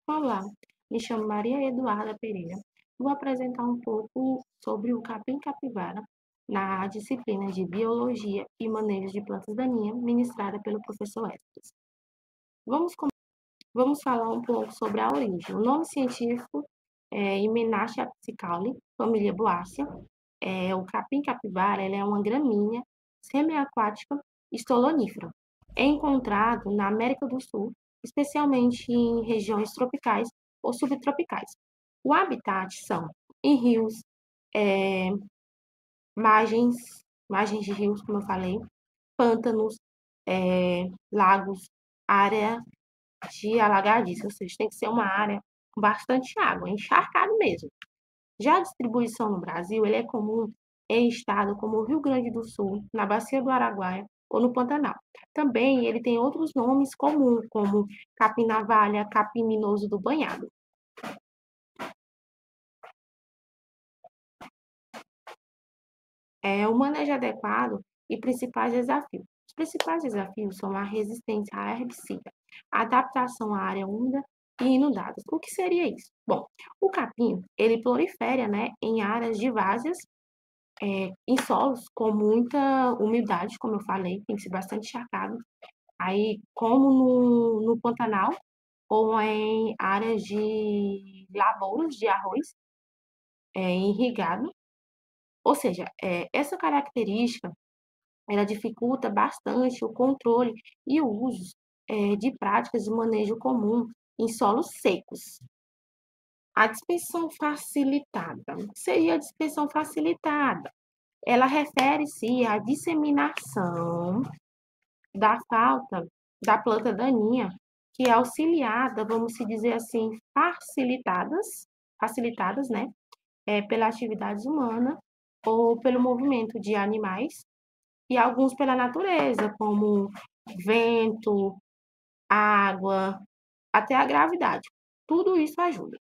Olá, me chamo Maria Eduarda Pereira. Vou apresentar um pouco sobre o capim-capivara na disciplina de Biologia e Manejo de Plantas Daninhas, ministrada pelo professor Esdras. Vamos, com- vamos falar um pouco sobre a origem. O nome científico é Hymenacea piscicaule, família Boácea. O capim-capivara ele é uma gramínea semiaquática estolonífera. É encontrado na América do Sul, especialmente em regiões tropicais ou subtropicais. O habitat são em rios, é, margens, margens de rios, como eu falei, pântanos, lagos, área de alagadiça, ou seja, tem que ser uma área com bastante água, encharcado mesmo. Já a distribuição no Brasil, ele é comum em estados como o Rio Grande do Sul, na Bacia do Araguaia ou no Pantanal. Também ele tem outros nomes comuns, como capim-navalha, capim-minoso do banhado. O manejo adequado e principais desafios. Os principais desafios são a resistência à herbicida, a adaptação à área úmida e inundadas. O que seria isso? Bom, o capim, ele prolifera, né, em áreas de várzeas, em solos com muita umidade, como eu falei, tem que ser bastante encharcado. Aí, como no Pantanal, ou em áreas de lavouras de arroz irrigado. Ou seja, essa característica, ela dificulta bastante o controle e o uso de práticas de manejo comum em solos secos. A dispersão facilitada. Seria a dispersão facilitada. Ela refere-se à disseminação da falta da planta daninha, que é auxiliada, vamos se dizer assim, facilitadas, né, pela atividade humana ou pelo movimento de animais e alguns pela natureza, como vento, água, até a gravidade. Tudo isso ajuda.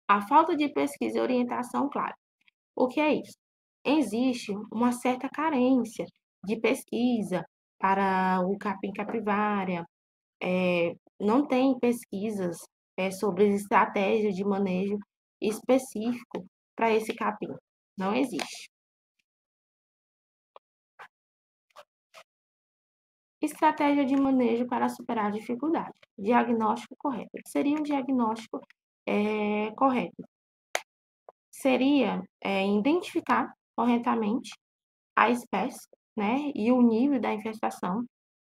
A falta de pesquisa e orientação, claro. O que é isso? Existe uma certa carência de pesquisa para o capim-capivara, não tem pesquisas sobre estratégias de manejo específico para esse capim. Não existe. Estratégia de manejo para superar a dificuldade. Diagnóstico correto. O que seria um diagnóstico correto? Seria identificar corretamente a espécie, né, e o nível da infestação.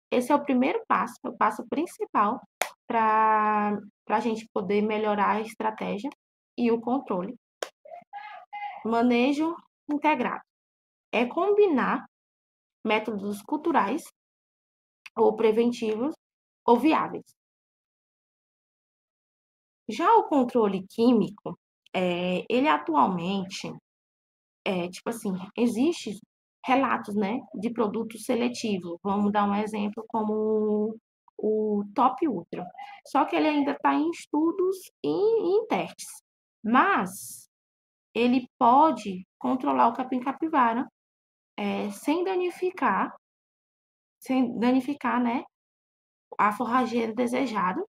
Esse é o primeiro passo, é o passo principal para a gente poder melhorar a estratégia e o controle. Manejo integrado é combinar métodos culturais ou preventivos ou viáveis. Já o controle químico, ele atualmente, tipo assim, existe relatos, né, de produtos seletivos. Vamos dar um exemplo como o Top Ultra. Só que ele ainda está em estudos e em testes. Mas ele pode controlar o capim-capivara sem danificar, né, a forrageira desejada.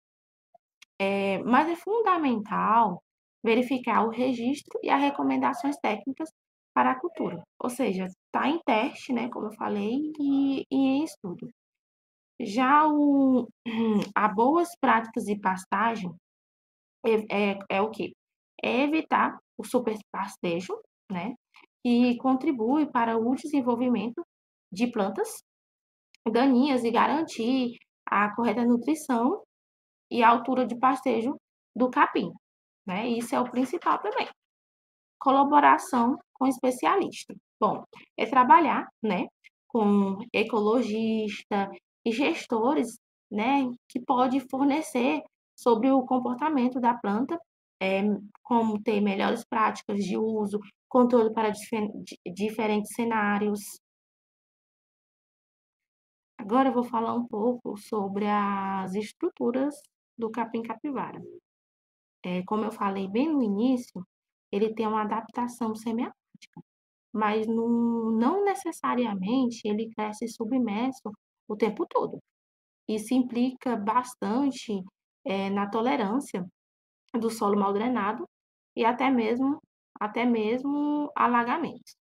Mas é fundamental verificar o registro e as recomendações técnicas para a cultura. Ou seja, está em teste, né, como eu falei, e em estudo. Já a boas práticas de pastagem é o quê? É evitar o superpastejo, né, que contribui para o desenvolvimento de plantas daninhas e garantir a correta nutrição e a altura de pastejo do capim, né? Isso é o principal também. Colaboração com especialista. Bom, é trabalhar, né, com ecologista e gestores, né, que pode fornecer sobre o comportamento da planta, é, como ter melhores práticas de uso, controle para diferentes cenários. Agora eu vou falar um pouco sobre as estruturas do capim-capivara. Como eu falei bem no início, ele tem uma adaptação semiática, mas não necessariamente ele cresce submerso o tempo todo. Isso implica bastante na tolerância do solo mal drenado e até mesmo alagamentos.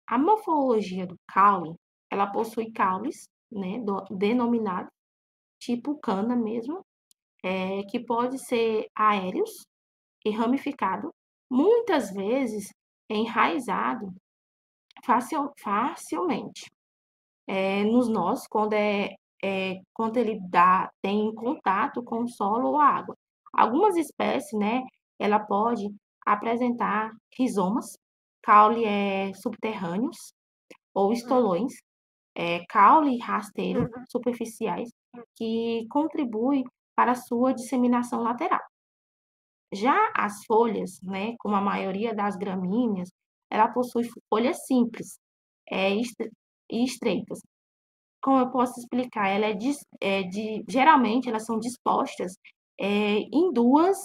A morfologia do caule, ela possui caules, né, denominados tipo cana mesmo, que pode ser aéreos e ramificado, muitas vezes enraizado facilmente nos nós, quando ele tem contato com o solo ou a água. Algumas espécies, né, ela pode apresentar rizomas, caule subterrâneos ou estolões, caule rasteiro superficiais, que contribuem para a sua disseminação lateral. Já as folhas, né, como a maioria das gramíneas, ela possui folhas simples e estreitas. Como eu posso explicar? Geralmente elas são dispostas em duas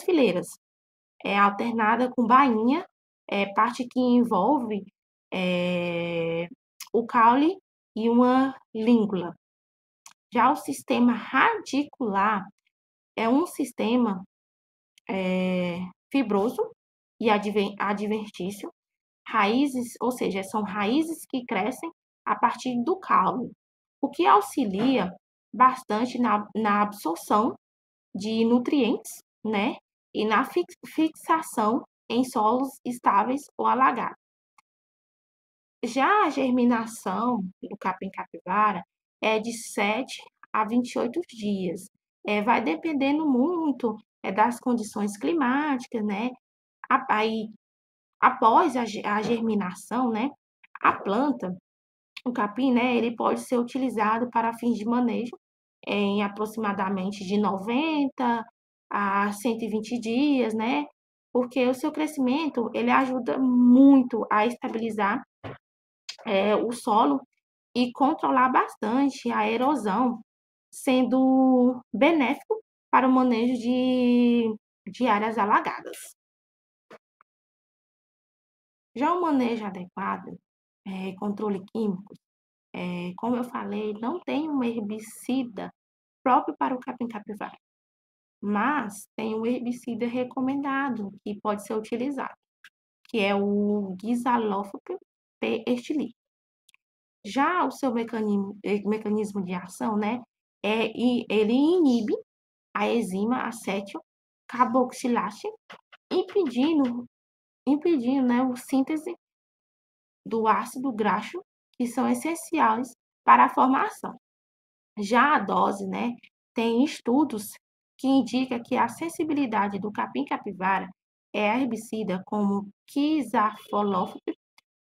fileiras, alternada com bainha, parte que envolve o caule e uma língula. Já o sistema radicular é um sistema fibroso e adventício, raízes, ou seja, são raízes que crescem a partir do caule, o que auxilia bastante na absorção de nutrientes, né? E na fixação em solos estáveis ou alagados. Já a germinação do capim-capivara é de 7 a 28 dias. Vai dependendo muito das condições climáticas, né? Aí, após a germinação, né? A planta, o capim, né? Ele pode ser utilizado para fins de manejo em aproximadamente de 90 a 120 dias, né? Porque o seu crescimento, ele ajuda muito a estabilizar o solo e controlar bastante a erosão, sendo benéfico para o manejo de áreas alagadas. Já o manejo adequado, controle químico, como eu falei, não tem um herbicida próprio para o capim-capivara, mas tem um herbicida recomendado que pode ser utilizado, que é o Guisalofop P. Já o seu mecanismo de ação, né, ele inibe a enzima acétil carboxilase, impedindo, né, a síntese do ácido graxo, que são essenciais para a formação. Já a dose, né, tem estudos que indicam que a sensibilidade do capim-capivara a herbicida como Quizarfolofop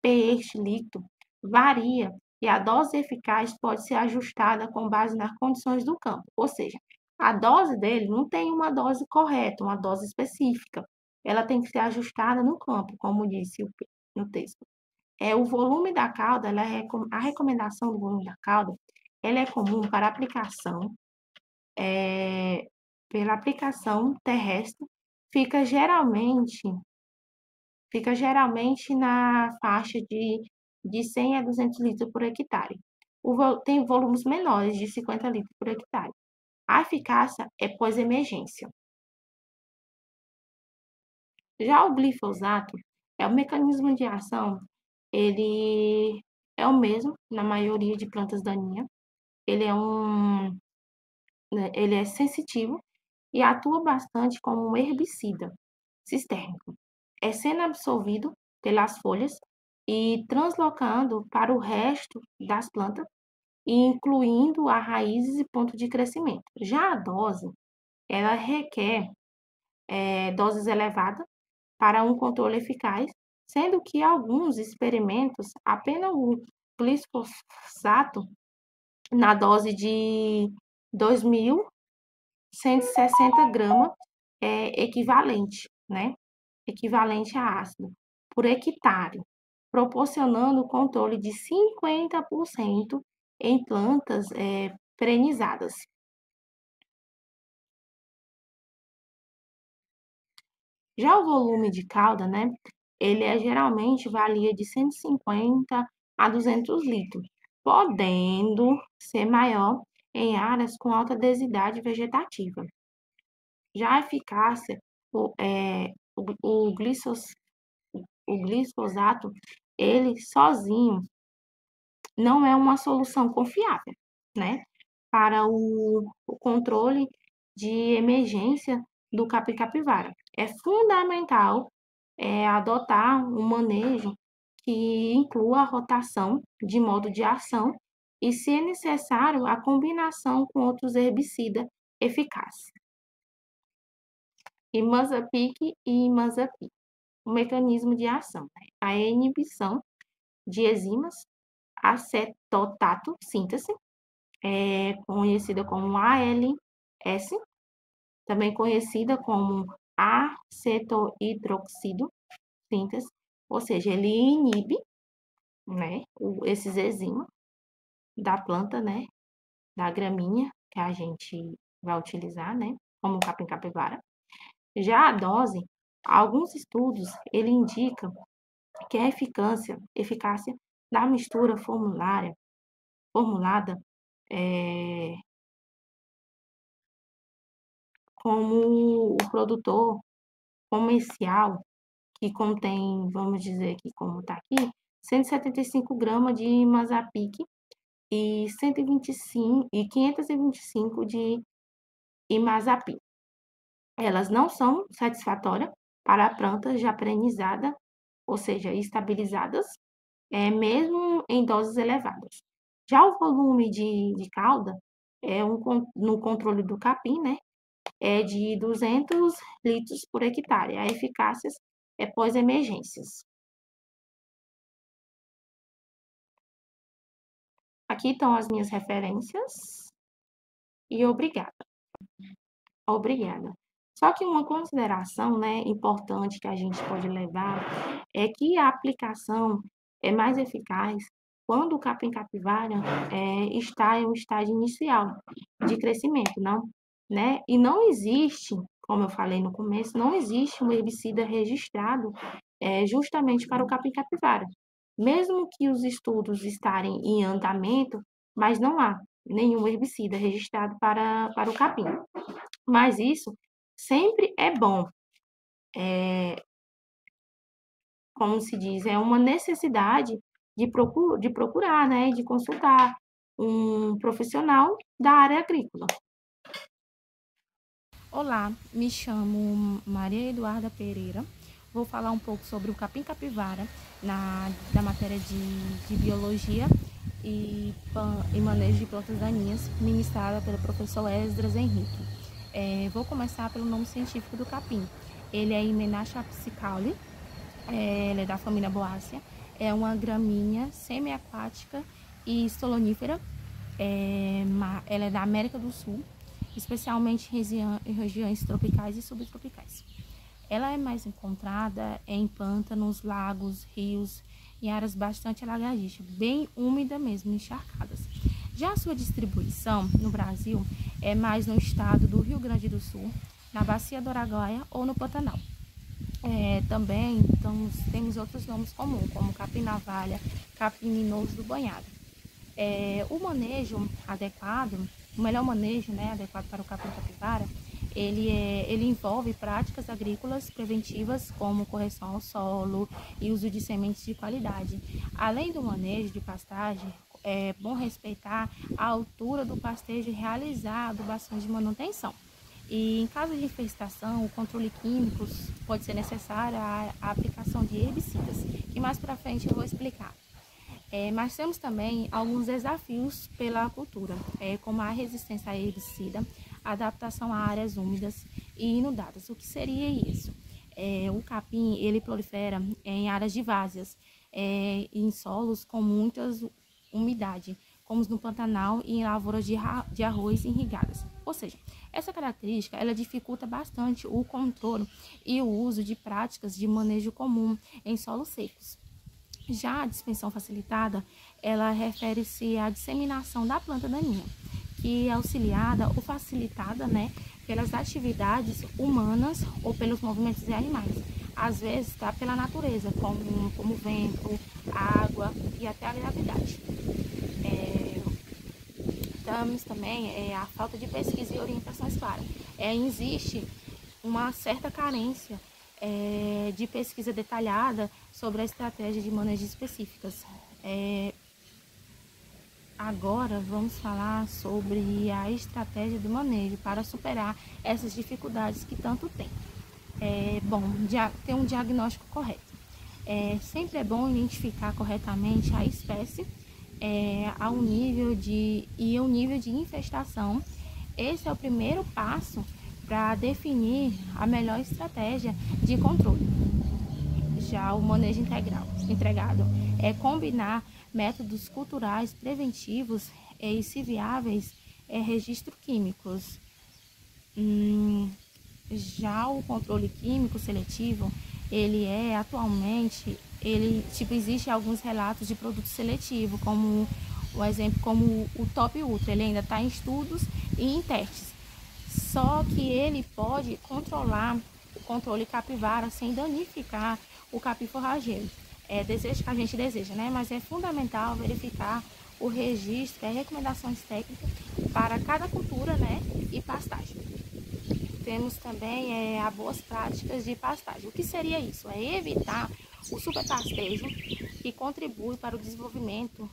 pH líquido varia e a dose eficaz pode ser ajustada com base nas condições do campo. Ou seja, a dose dele não tem uma dose correta, uma dose específica. Ela tem que ser ajustada no campo, como disse no texto. O volume da cauda, a recomendação do volume da cauda, ela é comum para aplicação, pela aplicação terrestre, fica geralmente na faixa de 100 a 200 litros por hectare. Tem volumes menores, de 50 litros por hectare. A eficácia é pós-emergência. Já o glifosato é o mecanismo de ação, ele é o mesmo na maioria de plantas daninhas. Ele é sensitivo e atua bastante como um herbicida sistêmico, sendo absorvido pelas folhas e translocando para o resto das plantas, incluindo as raízes e ponto de crescimento. Já a dose, ela requer doses elevadas para um controle eficaz, sendo que alguns experimentos apenas o glifosato na dose de 2.160 gramas equivalente, né? Equivalente a ácido por hectare, proporcionando controle de 50% em plantas perenizadas. Já o volume de cauda, né? Ele geralmente varia de 150 a 200 litros, podendo ser maior em áreas com alta densidade vegetativa. Já a eficácia, o glifosato, ele sozinho não é uma solução confiável, né, para o controle de emergência do capim-capivara. É fundamental adotar um manejo que inclua a rotação de modo de ação e, se é necessário, a combinação com outros herbicidas eficazes. Imazapic e Imazapi. O mecanismo de ação, né? A inibição de enzimas acetotato síntese, conhecida como ALS, também conhecida como acetohidroxido síntese, ou seja, ele inibe, né, esses enzimas da planta, né, da gramínea que a gente vai utilizar, né, como o capim-capivara. Já a dose, alguns estudos, ele indica que a eficácia da mistura formulada como o produtor comercial, que contém, vamos dizer aqui como está aqui, 175 gramas de Mazapic e 525 de Imazapi. Elas não são satisfatórias para plantas já perenizadas, ou seja, estabilizadas, mesmo em doses elevadas. Já o volume de cauda, no controle do capim, né, é de 200 litros por hectare. A eficácia é pós-emergências. Aqui estão as minhas referências e obrigada. Obrigada. Só que uma consideração, né, importante que a gente pode levar é que a aplicação é mais eficaz quando o capim-capivara está em um estágio inicial de crescimento, não, né? E não existe, como eu falei no começo, não existe um herbicida registrado justamente para o capim-capivara. Mesmo que os estudos estarem em andamento, mas não há nenhum herbicida registrado para o capim. Mas isso sempre é bom. Como se diz, é uma necessidade de procurar, né, de consultar um profissional da área agrícola. Olá, me chamo Maria Eduarda Pereira. Vou falar um pouco sobre o capim-capivara da matéria de biologia e manejo de plantas daninhas, ministrada pelo professor Esdras Henrique. Vou começar pelo nome científico do capim. Ele é Hymenaea piscicaule, ele é da família Boácea, é uma gramínea semiaquática e estolonífera, ela é da América do Sul, especialmente em regiões tropicais e subtropicais. Ela é mais encontrada em pântanos, lagos, rios e áreas bastante alagadícias, bem úmidas mesmo, encharcadas. Já a sua distribuição no Brasil é mais no estado do Rio Grande do Sul, na Bacia do Araguaia ou no Pantanal. Também temos outros nomes comuns, como capim-navalha, capim-minoso do banhado. O manejo adequado, o melhor manejo, né, adequado para o capim-capivara, ele envolve práticas agrícolas preventivas, como correção ao solo e uso de sementes de qualidade. Além do manejo de pastagem, é bom respeitar a altura do pastejo e realizar adubações de manutenção. E em caso de infestação, o controle químico pode ser necessário a aplicação de herbicidas, que mais para frente eu vou explicar. Mas temos também alguns desafios pela cultura, como a resistência a herbicida, a adaptação a áreas úmidas e inundadas. O que seria isso? O capim, ele prolifera em áreas de várzeas, em solos com muita umidade, como no Pantanal e em lavouras de arroz irrigadas. Ou seja, essa característica ela dificulta bastante o controle e o uso de práticas de manejo comum em solos secos. Já a dispersão facilitada, ela refere-se à disseminação da planta daninha, que é auxiliada ou facilitada, né, pelas atividades humanas ou pelos movimentos de animais. Às vezes, tá pela natureza, como vento, água e até a gravidade. Temos também a falta de pesquisa e orientações claras. Existe uma certa carência de pesquisa detalhada sobre a estratégia de manejo específicas. Agora vamos falar sobre a estratégia do manejo para superar essas dificuldades que tanto tem. Ter um diagnóstico correto. Sempre é bom identificar corretamente a espécie, o nível de infestação. Esse é o primeiro passo para definir a melhor estratégia de controle. Já o manejo integrado é combinar métodos culturais preventivos e, se viáveis, registro químicos. Já o controle químico seletivo, existe alguns relatos de produto seletivo, como o Top Ultra, ele ainda está em estudos e em testes. Só que ele pode controlar o controle capivara sem danificar o capim forrageiro. Desejo que a gente deseja, né? Mas é fundamental verificar o registro e recomendações técnicas para cada cultura, né? E pastagem. Temos também as boas práticas de pastagem. O que seria isso? É evitar o superpastejo, que contribui para o desenvolvimento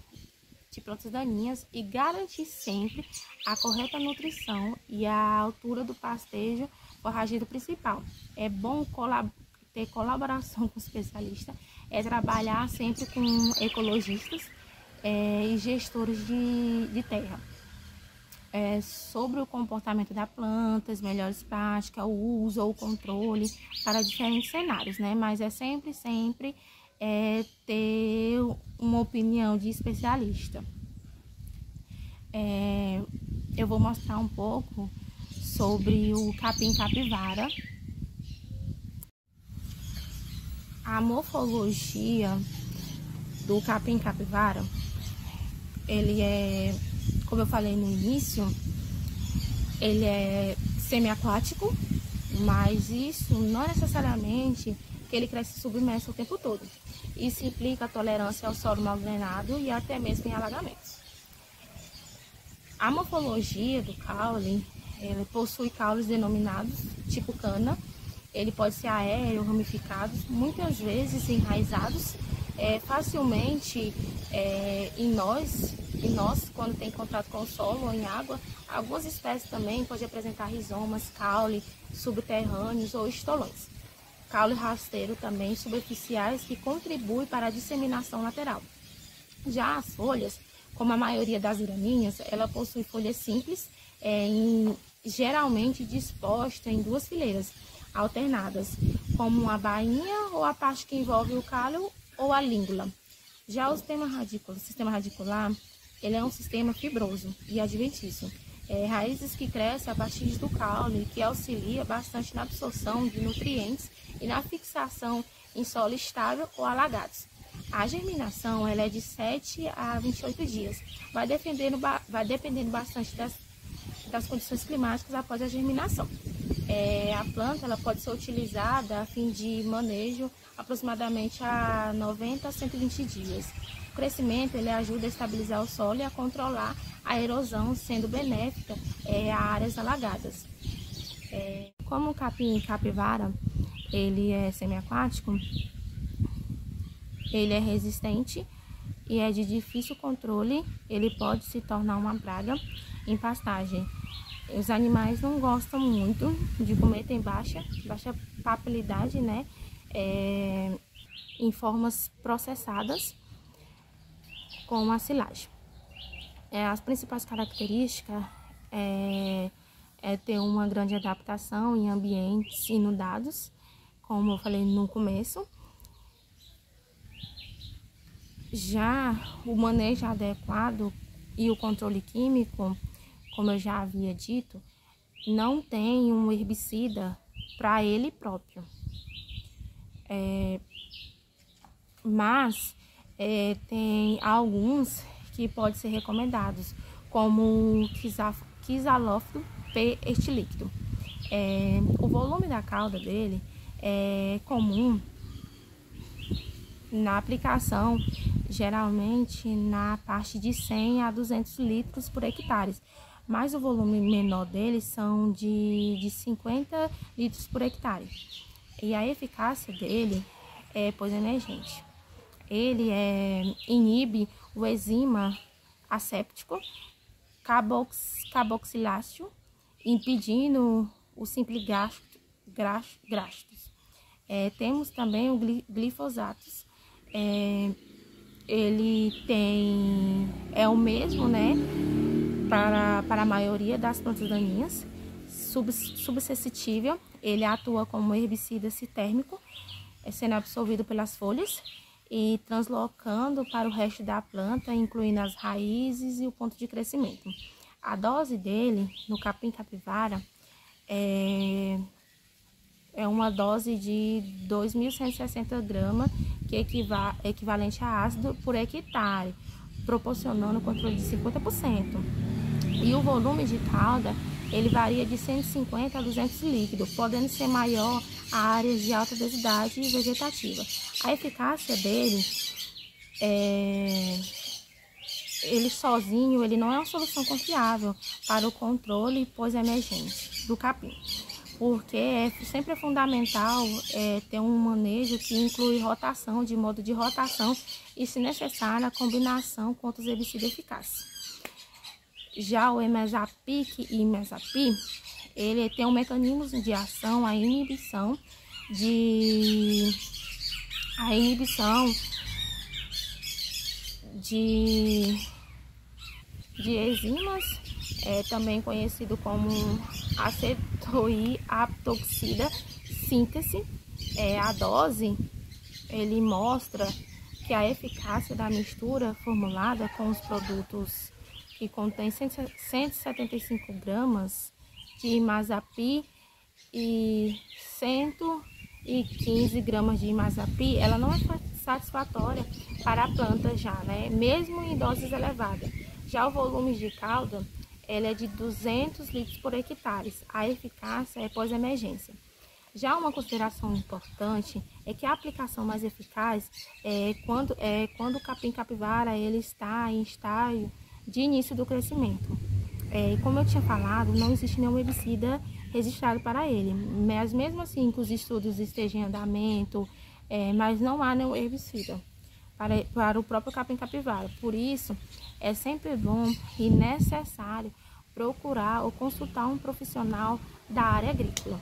de plantas daninhas, e garantir sempre a correta nutrição e a altura do pastejo forrageiro principal. É bom ter colaboração com especialistas, trabalhar sempre com ecologistas e gestores de terra. Sobre o comportamento da planta, as melhores práticas, o uso ou o controle para diferentes cenários, né? Mas é sempre ter uma opinião de especialista. Eu vou mostrar um pouco sobre o capim capivara. A morfologia do capim capivara, ele como eu falei no início, ele é semiaquático, mas isso não necessariamente que ele cresce submerso o tempo todo. Isso implica a tolerância ao solo mal drenado e até mesmo em alagamentos. A morfologia do caule, ele possui caules denominados tipo cana. Ele pode ser aéreo, ramificados, muitas vezes enraizados, facilmente em nós, quando tem contato com o solo ou em água. Algumas espécies também podem apresentar rizomas, caule subterrâneos ou estolões. Caule rasteiro também, superficiais, que contribuem para a disseminação lateral. Já as folhas, como a maioria das gramíneas, ela possui folhas simples, geralmente dispostas em duas fileiras alternadas, como a bainha ou a parte que envolve o caule ou a lígula. Já o sistema radicular, ele é um sistema fibroso e adventício. Raízes que crescem a partir do caule, que auxilia bastante na absorção de nutrientes e na fixação em solo estável ou alagados. A germinação ela é de 7 a 28 dias. Vai dependendo bastante das condições climáticas após a germinação. A planta ela pode ser utilizada a fim de manejo aproximadamente a 90 a 120 dias. O crescimento ele ajuda a estabilizar o solo e a controlar a erosão, sendo benéfica a áreas alagadas. Como o capim capivara ele é semiaquático, ele é resistente e é de difícil controle, ele pode se tornar uma praga em pastagem. Os animais não gostam muito de comer, tem baixa papilidade, né? Em formas processadas, como a silagem. As principais características é ter uma grande adaptação em ambientes inundados, como eu falei no começo. Já o manejo adequado e o controle químico, como eu já havia dito, não tem um herbicida para ele próprio. Mas tem alguns que podem ser recomendados, como o Quizalofto P. estilíquido. O volume da cauda dele é comum na aplicação geralmente na parte de 100 a 200 litros por hectare, mas o volume menor deles são de 50 litros por hectare. E a eficácia dele é pós-emergente. Ele inibe o enzima asséptico carboxiláceo, impedindo o simples grastos. Temos também o glifosato. Ele é o mesmo, né, para a maioria das plantas daninhas, subsuscetível. Ele atua como herbicida sintérmico, sendo absorvido pelas folhas e translocando para o resto da planta, incluindo as raízes e o ponto de crescimento. A dose dele no capim-capivara é uma dose de 2.160 gramas, que é equivalente a ácido por hectare, proporcionando controle de 50%. E o volume de cauda, ele varia de 150 a 200 líquidos, podendo ser maior a áreas de alta densidade vegetativa. A eficácia dele, ele sozinho, ele não é uma solução confiável para o controle pós-emergente do capim, porque sempre é fundamental ter um manejo que inclui rotação, de modo de rotação, e, se necessário, a combinação com outros herbicidas eficazes. Já o Imesapic e Imesapi, ele tem um mecanismo de ação, a inibição de enzimas, também conhecido como acetoiaptoxida síntese. A dose, ele mostra que a eficácia da mistura formulada com os produtos que contém 175 gramas de Imesapi e 115 gramas de Imesapi, ela não é satisfatória para a planta já, né? Mesmo em doses elevadas. Já o volume de cauda, ela é de 200 litros por hectare. A eficácia é pós-emergência. Já uma consideração importante é que a aplicação mais eficaz é quando o capim-capivara ele está em estágio de início do crescimento. Como eu tinha falado, não existe nenhum herbicida registrado para ele, mas mesmo assim que os estudos estejam em andamento, mas não há nenhum herbicida para o próprio capim-capivara. Por isso, é sempre bom e necessário procurar ou consultar um profissional da área agrícola.